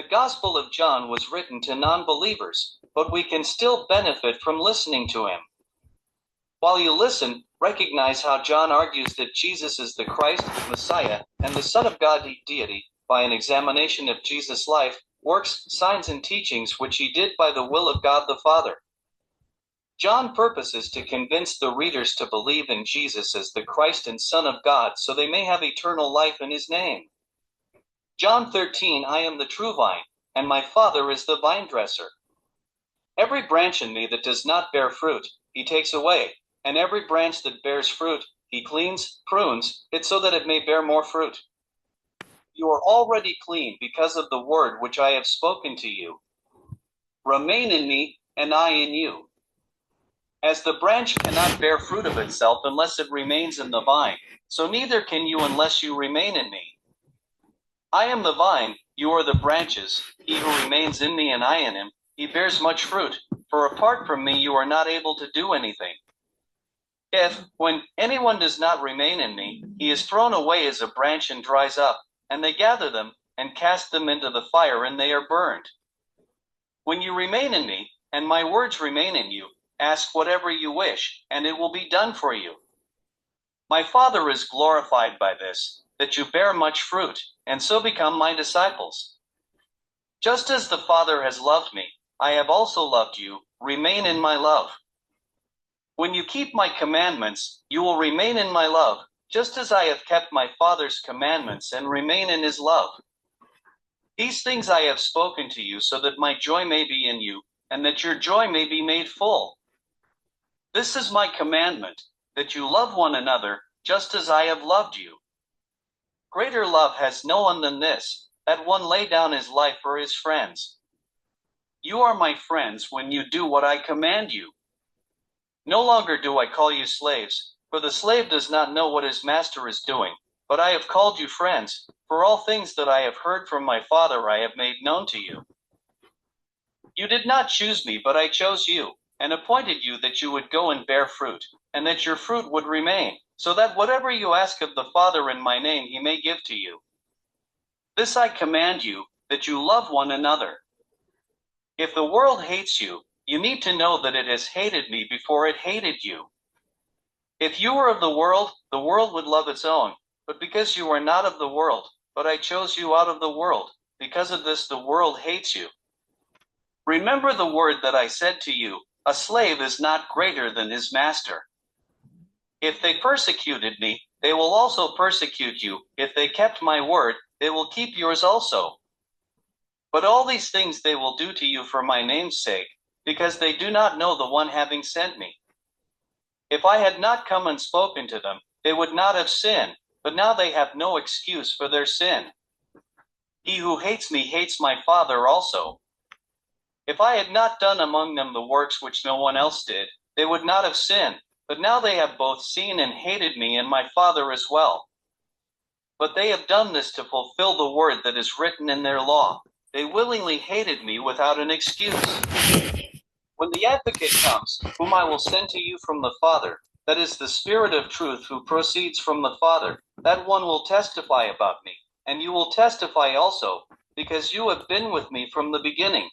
Gospel of John was written to non-believers, but we can still benefit from listening to him. While you listen, recognize how John argues that Jesus is the Christ, the Messiah, and the Son of God, Deity, by an examination of Jesus' life, works, signs, and teachings which he did by the will of God the Father. John purposes to convince the readers to believe in Jesus as the Christ and Son of God so they may have eternal life in his name. John 13, I am the true vine, and my Father is the vine dresser. Every branch in me that does not bear fruit, he takes away, and every branch that bears fruit, he cleans, prunes, it so that it may bear more fruit. You are already clean because of the word which I have spoken to you. Remain in me, and I in you. As the branch cannot bear fruit of itself unless it remains in the vine, so neither can you unless you remain in me. I am the vine, you are the branches. He who remains in me and I in him, he bears much fruit, for apart from me you are not able to do anything. If, when anyone does not remain in me, he is thrown away as a branch and dries up, and they gather them, and cast them into the fire, and they are burned. When you remain in me, and my words remain in you, ask whatever you wish, and it will be done for you. My Father is glorified by this, that you bear much fruit, and so become my disciples. Just as the Father has loved me, I have also loved you. Remain in my love. When you keep my commandments, you will remain in my love, just as I have kept my Father's commandments and remain in his love. These things I have spoken to you so that my joy may be in you, and that your joy may be made full. This is my commandment, that you love one another, just as I have loved you. Greater love has no one than this, that one lay down his life for his friends. You are my friends when you do what I command you. No longer do I call you slaves, for the slave does not know what his master is doing, but I have called you friends, for all things that I have heard from my Father I have made known to you. You did not choose me, but I chose you, and appointed you that you would go and bear fruit, and that your fruit would remain, so that whatever you ask of the Father in my name he may give to you. This I command you, that you love one another. If the world hates you, you need to know that it has hated me before it hated you. If you were of the world would love its own, but because you are not of the world, but I chose you out of the world, because of this the world hates you. Remember the word that I said to you, a slave is not greater than his master. If they persecuted me, they will also persecute you. If they kept my word, they will keep yours also. But all these things they will do to you for my name's sake, because they do not know the one having sent me. If I had not come and spoken to them, they would not have sinned, but now they have no excuse for their sin. He who hates me hates my Father also. If I had not done among them the works which no one else did, they would not have sinned, but now they have both seen and hated me and my Father as well. But they have done this to fulfill the word that is written in their law. They willingly hated me without an excuse. When the advocate comes, whom I will send to you from the Father, that is the Spirit of truth who proceeds from the Father, that one will testify about me, and you will testify also, because you have been with me from the beginning.